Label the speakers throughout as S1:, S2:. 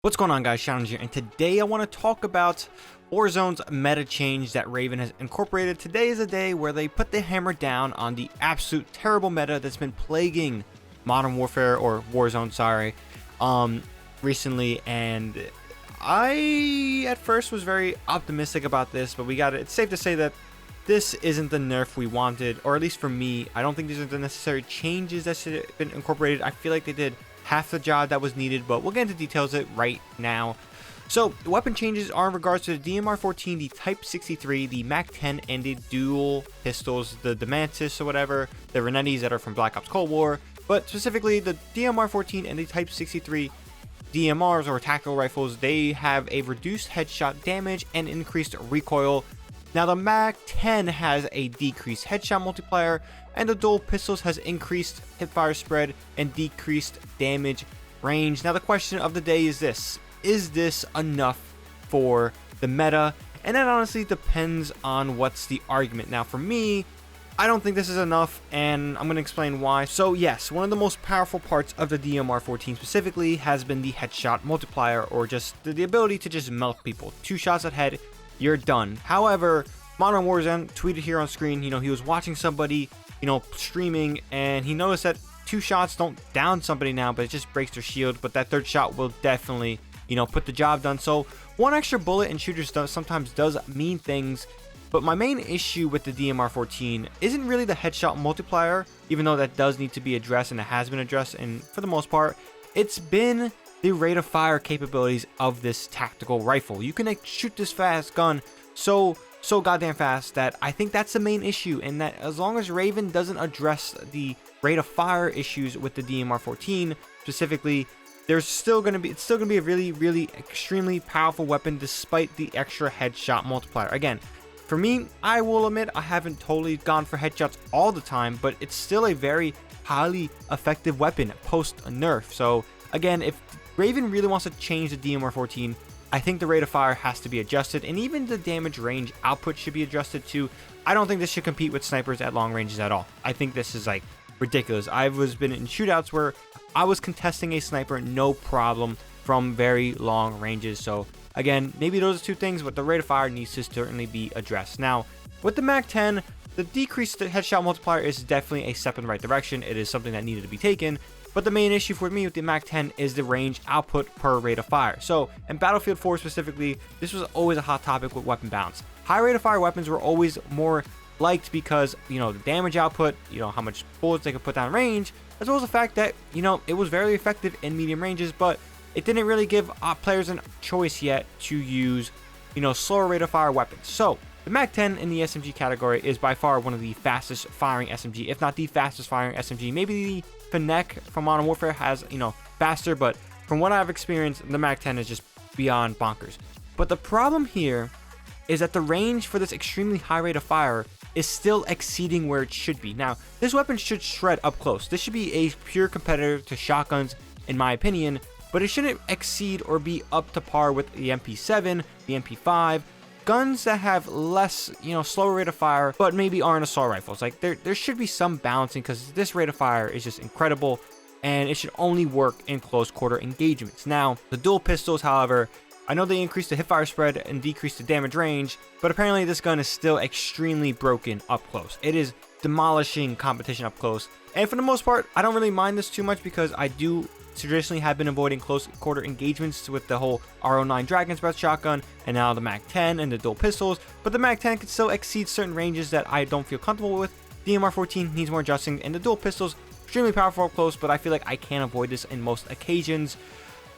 S1: What's going on, guys? Challenge here, and today I want to talk about Warzone's meta change that Raven has incorporated. Today is a day where they put the hammer down on the absolute terrible meta that's been plaguing Modern Warfare, or Warzone, sorry, recently. And I at first was very optimistic about this, but it's safe to say that this isn't the nerf we wanted, or at least for me. I don't think these are the necessary changes that should have been incorporated. I feel like they did half the job that was needed, but we'll get into details of it right now. So the weapon changes are in regards to the DMR 14, the Type 63, the MAC 10, and the dual pistols, the Mantis or whatever, the Renettis that are from Black Ops Cold War, but specifically the DMR 14 and the Type 63 DMRs, or tactical rifles. They have a reduced headshot damage and increased recoil. Now the MAC 10 has a decreased headshot multiplier, and the dual pistols has increased hipfire spread and decreased damage range. Now the question of the day is this: is this enough for the meta? And that honestly depends on what's the argument. Now for me, I don't think this is enough, and I'm going to explain why. So yes, one of the most powerful parts of the DMR 14 specifically has been the headshot multiplier, or just the ability to just melt people. 2 shots at head, you're done. However, Modern Warzone tweeted here on screen, he was watching somebody, streaming, and he noticed that 2 shots don't down somebody now, but it just breaks their shield. But that 3rd shot will definitely, put the job done. So 1 extra bullet in shooters sometimes does mean things. But my main issue with the DMR 14 isn't really the headshot multiplier, even though that does need to be addressed, and it has been addressed, and for the most part, it's been the rate of fire capabilities of this tactical rifle. You can shoot this fast gun so goddamn fast that I think that's the main issue, and that as long as Raven doesn't address the rate of fire issues with the DMR 14 specifically, it's still gonna be a really extremely powerful weapon despite the extra headshot multiplier. Again, for me, I will admit I haven't totally gone for headshots all the time, but it's still a very highly effective weapon post nerf. So again, if Raven really wants to change the DMR 14, I think the rate of fire has to be adjusted, and even the damage range output should be adjusted too. I don't think this should compete with snipers at long ranges at all. I think this is like ridiculous. I've been in shootouts where I was contesting a sniper no problem from very long ranges. So again, maybe those are 2 things, but the rate of fire needs to certainly be addressed. Now with the MAC 10, the decreased headshot multiplier is definitely a step in the right direction. It is something that needed to be taken. But the main issue for me with the MAC 10 is the range output per rate of fire. So in Battlefield 4 specifically, this was always a hot topic with weapon balance. High rate of fire weapons were always more liked because, the damage output, how much bullets they could put down range, as well as the fact that, it was very effective in medium ranges, but it didn't really give players a choice yet to use, slower rate of fire weapons. So the MAC 10 in the SMG category is by far one of the fastest firing SMG, if not the fastest firing SMG. Maybe the Fennec from Modern Warfare has, faster, but from what I've experienced, the MAC 10 is just beyond bonkers. But the problem here is that the range for this extremely high rate of fire is still exceeding where it should be. Now, this weapon should shred up close. This should be a pure competitor to shotguns, in my opinion, but it shouldn't exceed or be up to par with the MP7, the MP5, guns that have less, slower rate of fire, but maybe aren't assault rifles. Like there should be some balancing, because this rate of fire is just incredible, and it should only work in close quarter engagements. Now, the dual pistols, however, I know they increased the hipfire spread and decreased the damage range, but apparently this gun is still extremely broken up close. It is demolishing competition up close, and for the most part, I don't really mind this too much, because I do traditionally have been avoiding close quarter engagements with the whole R09 Dragon's Breath shotgun, and now the MAC 10 and the dual pistols. But the MAC 10 can still exceed certain ranges that I don't feel comfortable with. DMR 14 needs more adjusting, and the dual pistols extremely powerful up close, but I feel like I can avoid this in most occasions.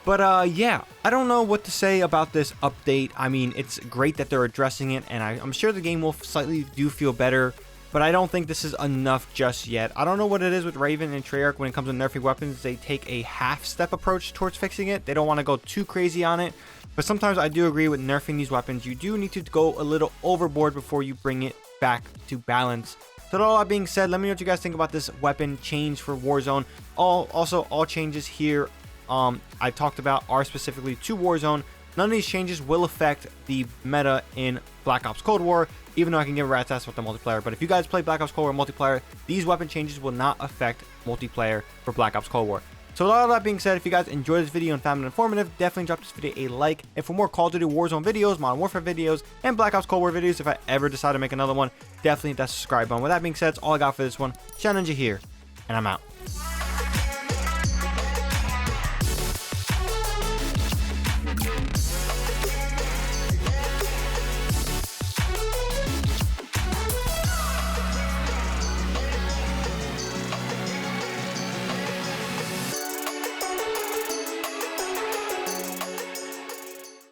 S1: But yeah, I don't know what to say about this update. I mean, it's great that they're addressing it, and I'm sure the game will slightly do feel better, but I don't think this is enough just yet. I don't know what it is with Raven and Treyarch when it comes to nerfing weapons. They take a half-step approach towards fixing it. They don't want to go too crazy on it. But sometimes I do agree with nerfing these weapons. You do need to go a little overboard before you bring it back to balance. So all that being said, let me know what you guys think about this weapon change for Warzone. All changes here I talked about are specifically to Warzone. None of these changes will affect the meta in Black Ops Cold War, even though I can give a rat's ass with the multiplayer. But if you guys play Black Ops Cold War multiplayer, these weapon changes will not affect multiplayer for Black Ops Cold War. So with all that being said, if you guys enjoyed this video and found it informative, definitely drop this video a like. And for more Call of Duty Warzone videos, Modern Warfare videos, and Black Ops Cold War videos, if I ever decide to make another one, definitely hit that subscribe button. With that being said, that's all I got for this one. Ninja here, and I'm out.